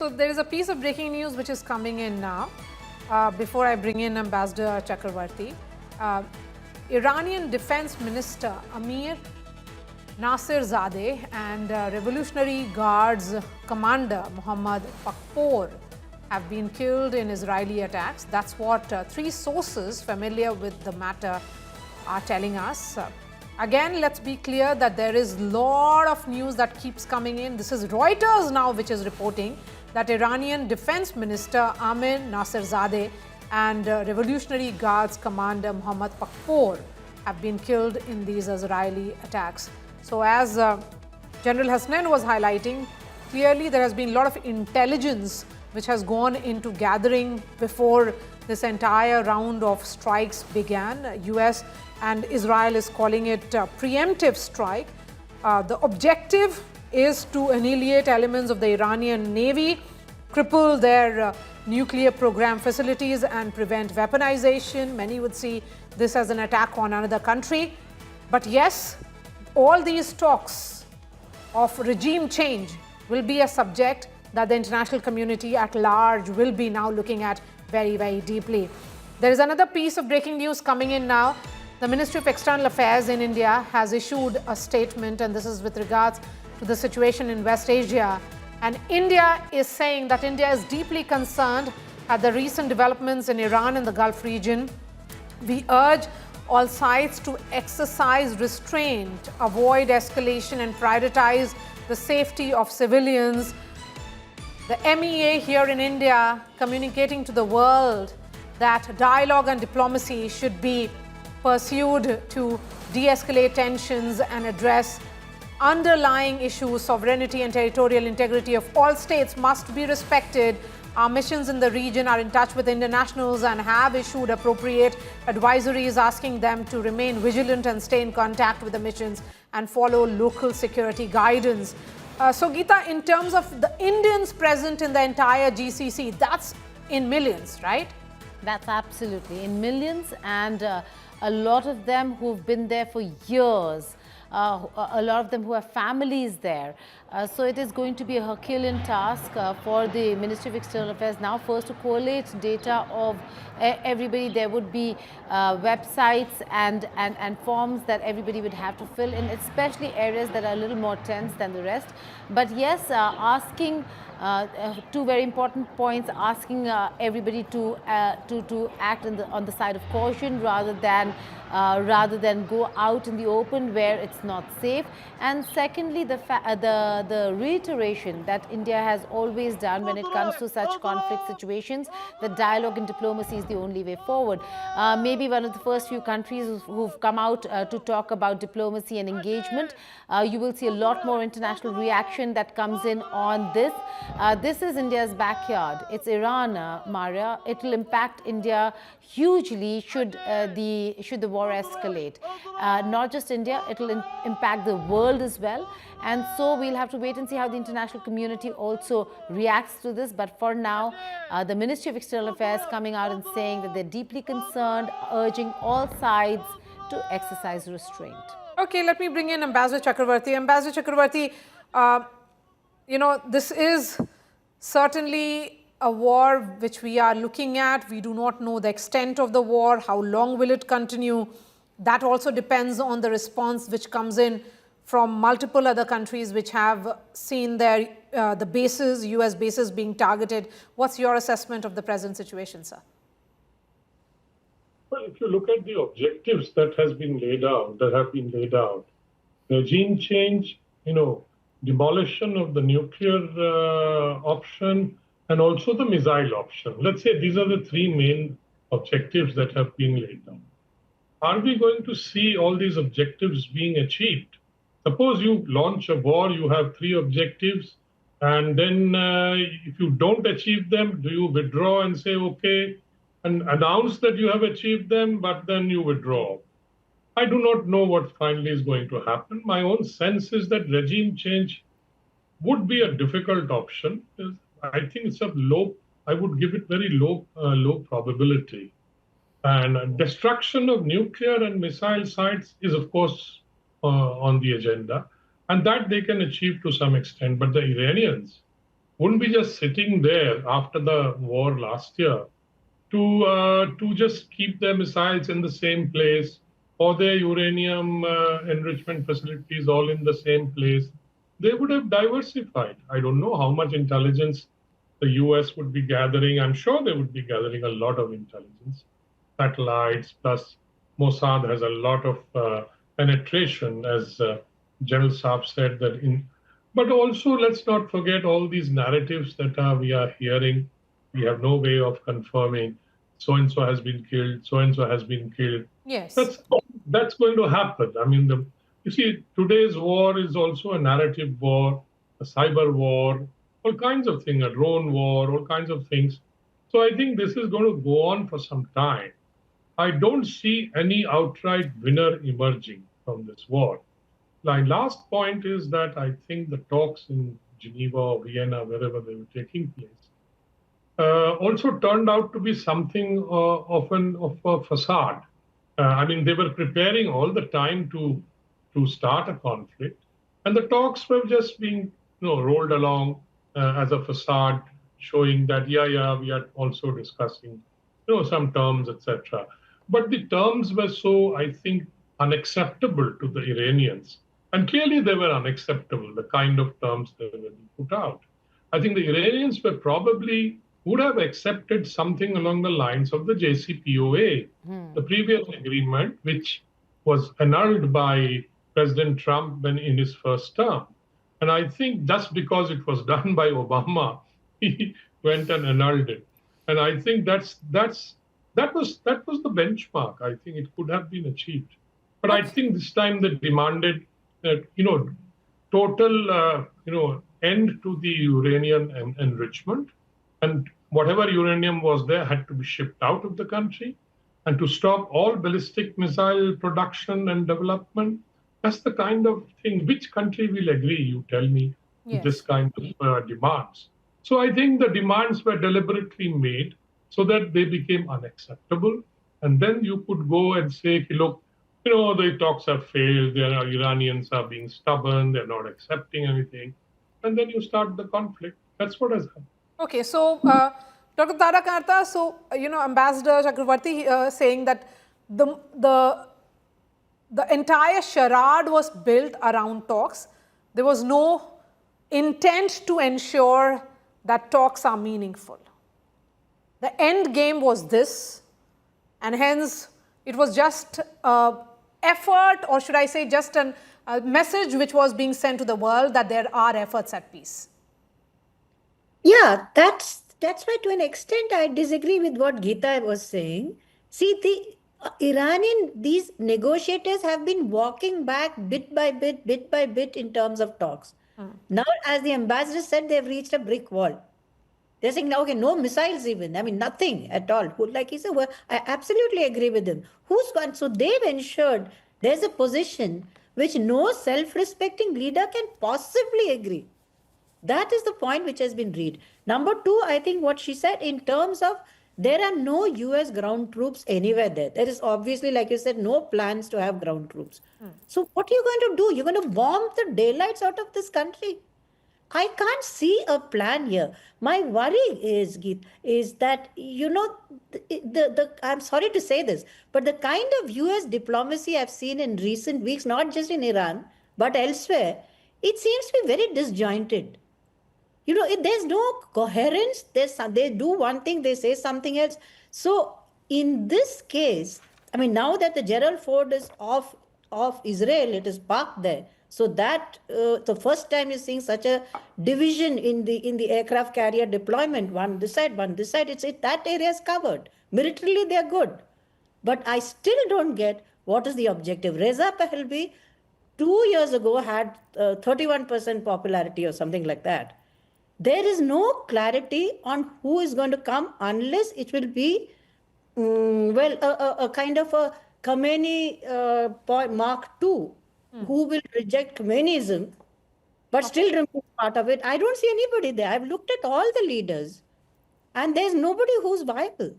so there is a piece of breaking news which is coming in now. Before I bring in Ambassador Chakravarti, Iranian Defense Minister Amir, Nasirzadeh and Revolutionary Guards Commander Mohammed Pakpour have been killed in Israeli attacks. That's what three sources familiar with the matter are telling us. Again, let's be clear that there is a lot of news that keeps coming in. This is Reuters now which is reporting that Iranian Defense Minister Amir Nasirzadeh and Revolutionary Guards Commander Mohammed Pakpour have been killed in these Israeli attacks. So as General Hasnain was highlighting, clearly there has been a lot of intelligence which has gone into gathering before this entire round of strikes began. US and Israel is calling it a preemptive strike. The objective is to annihilate elements of the Iranian Navy, cripple their nuclear program facilities and prevent weaponization. Many would see this as an attack on another country. But yes, all these talks of regime change will be a subject that the international community at large will be now looking at very, very deeply. There is another piece of breaking news coming in now. The Ministry of External Affairs in India has issued a statement, and this is with regards to the situation in West Asia. And India is saying that India is deeply concerned at the recent developments in Iran and the Gulf region. We urge all sides to exercise restraint, avoid escalation, and prioritize the safety of civilians. The MEA here in India communicating to the world that dialogue and diplomacy should be pursued to de-escalate tensions and address underlying issues. Sovereignty and territorial integrity of all states must be respected. Our missions in the region are in touch with internationals and have issued appropriate advisories asking them to remain vigilant and stay in contact with the missions and follow local security guidance. So Geeta, in terms of the Indians present in the entire GCC, that's in millions, right? That's absolutely in millions, and a lot of them who've been there for years. A lot of them who have families there. So it is going to be a Herculean task for the Ministry of External Affairs now first to collate data of everybody. There would be websites and forms that everybody would have to fill in, especially areas that are a little more tense than the rest. But yes, asking two very important points, asking everybody to act on the side of caution rather than go out in the open where it's not safe. And secondly, the reiteration that India has always done when it comes to such conflict situations, that dialogue and diplomacy is the only way forward. Maybe one of the first few countries who've come out to talk about diplomacy and engagement. You will see a lot more international reaction that comes in on this. This is India's backyard. It's Iran, Maria. It will impact India hugely should the war escalate. Not just India, it will impact the world as well. And so we'll have to wait and see how the international community also reacts to this. But for now, the Ministry of External Affairs coming out and saying that they're deeply concerned, urging all sides to exercise restraint. Okay, let me bring in Ambassador Chakravarti. Ambassador Chakravarti, this is certainly a war which we are looking at. We do not know the extent of the war. How long will it continue? That also depends on the response which comes in from multiple other countries which have seen their the bases, US bases being targeted. What's your assessment of the present situation, sir? Well, if you look at the objectives that have been laid out, regime change, demolition of the nuclear option, and also the missile option. Let's say these are the three main objectives that have been laid down. Are we going to see all these objectives being achieved? Suppose you launch a war, you have three objectives, and then if you don't achieve them, do you withdraw and say, okay, and announce that you have achieved them, but then you withdraw? I do not know what finally is going to happen. My own sense is that regime change would be a difficult option. I think it's I would give it very low probability. And destruction of nuclear and missile sites is, of course, on the agenda, and that they can achieve to some extent. But the Iranians wouldn't be just sitting there after the war last year to just keep their missiles in the same place or their uranium enrichment facilities all in the same place. They would have diversified. I don't know how much intelligence the US would be gathering. I'm sure they would be gathering a lot of intelligence, satellites, plus Mossad has a lot of penetration, as General Saab said that in. But also, let's not forget all these narratives that we are hearing. We have no way of confirming so and so has been killed, so and so has been killed. Yes. That's going to happen. I mean, you see, today's war is also a narrative war, a cyber war, all kinds of things, a drone war, all kinds of things. So I think this is going to go on for some time. I don't see any outright winner emerging from this war. My last point is that I think the talks in Geneva or Vienna, wherever they were taking place, also turned out to be something of a facade. I mean, they were preparing all the time to start a conflict, and the talks were just being rolled along as a facade, showing that we are also discussing some terms, etc. But the terms were so, I think, unacceptable to the Iranians. And clearly they were unacceptable, the kind of terms that were being put out. I think the Iranians would have accepted something along the lines of the JCPOA, the previous agreement, which was annulled by President Trump in his first term. And I think just because it was done by Obama, he went and annulled it. And I think that was the benchmark. I think it could have been achieved. But I think this time they demanded that, total, end to the uranium enrichment, and whatever uranium was there had to be shipped out of the country, and to stop all ballistic missile production and development. That's the kind of thing. Which country will agree, you tell me, to this kind of demands? So I think the demands were deliberately made so that they became unacceptable. And then you could go and say, look, the talks have failed, the Iranians are being stubborn, they're not accepting anything. And then you start the conflict. That's what has happened. Okay, so Dr. Tara Karta, so, Ambassador Chakravarti saying that the entire charade was built around talks. There was no intent to ensure that talks are meaningful. The end game was this, and hence it was just effort, or should I say just a message which was being sent to the world that there are efforts at peace. Yeah, that's why to an extent I disagree with what Geeta was saying. See, these negotiators have been walking back bit by bit in terms of talks. Now, as the ambassador said, they've reached a brick wall. They're saying, okay, no missiles even. I mean, nothing at all. Like he said, well, I absolutely agree with him. Who's gone? So they've ensured there's a position which no self-respecting leader can possibly agree. That is the point which has been read. Number two, I think what she said in terms of there are no US ground troops anywhere there. There is obviously, like you said, no plans to have ground troops. So what are you going to do? You're going to bomb the daylights out of this country? I can't see a plan here. My worry is, Geet, is that, I'm sorry to say this, but the kind of US diplomacy I've seen in recent weeks, not just in Iran, but elsewhere, it seems to be very disjointed. There's no coherence. They do one thing, they say something else. So in this case, I mean, now that the Gerald Ford is off Israel, it is parked there. So that the first time you're seeing such a division in the aircraft carrier deployment, one this side, that area is covered. Militarily, they're good. But I still don't get what is the objective. Reza Pahlavi 2 years ago had 31% popularity or something like that. There is no clarity on who is going to come unless it will be, a kind of a Khomeini Mark II, who will reject Khomeinism, but still remain part of it. I don't see anybody there. I've looked at all the leaders, and there's nobody who's viable.